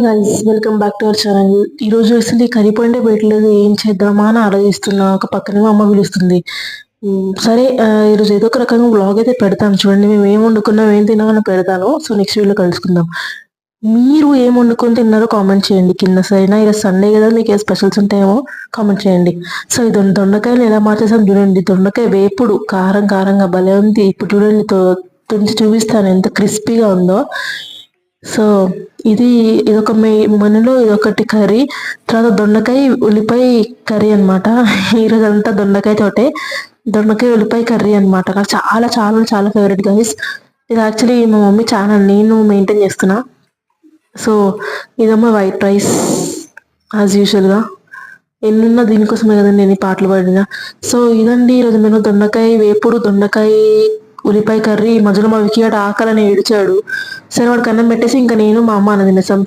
Guys welcome back to our channel. ఈ రోజు అసలు కర్రీ పాయింటే పెట్టలేదు, ఏం చేద్దామా అని ఆలోచిస్తున్నా. ఒక పక్కనే మా అమ్మ పిలుస్తుంది. సరే ఈరోజు ఏదో ఒక రకంగా బ్లాగ్ అయితే పెడతాను చూడండి. మేము ఏం వండుకున్నాం ఏం తిన్నామని పెడతాను. సో నెక్స్ట్ వీడియోలో కలుసుకుందాం. మీరు ఏం వండుకొని తిన్నారో కామెంట్ చేయండి కింద. సరేనా? ఈరోజు సండే కదా, మీకు ఏ స్పెషల్స్ ఉంటాయేమో కామెంట్ చేయండి. సో ఇది దొండకాయలు ఎలా మార్చేసాం చూడండి. దొండకాయ వేపుడు కారం కారంగా భలే ఉంది. ఇప్పుడు చూడండి, తుంచి చూపిస్తాను ఎంత క్రిస్పీగా ఉందో. సో ఇదొక మనలో ఇదొకటి కర్రీ. తర్వాత దొండకాయ ఉల్లిపాయ కర్రీ అనమాట. ఈరోజు అంతా దొండకాయ తోటే, దొండకాయ ఉల్లిపాయ కర్రీ అనమాట. నాకు చాలా చాలా చాలా ఫేవరెట్ గైస్. ఇది యాక్చువల్లీ మా మమ్మీ ఛానల్, నేను మెయింటైన్ చేస్తున్నా. సో ఇదమ్మా వైట్ రైస్ యాజ్ యూజువల్గా. ఎన్నున్నా దీనికోసమే కదండి నేను ఈ పాటలు పాడినా. సో ఇదండి ఈరోజు నేను దొండకాయ వేపుడు, దొండకాయ ఉల్లిపాయ కర్రీ. మధ్యలో మా వికీ ఆకలని ఏడిచాడు. సరే వాడికి అన్నం పెట్టేసి ఇంకా నేను మా అమ్మ అన్నది తినేసాం.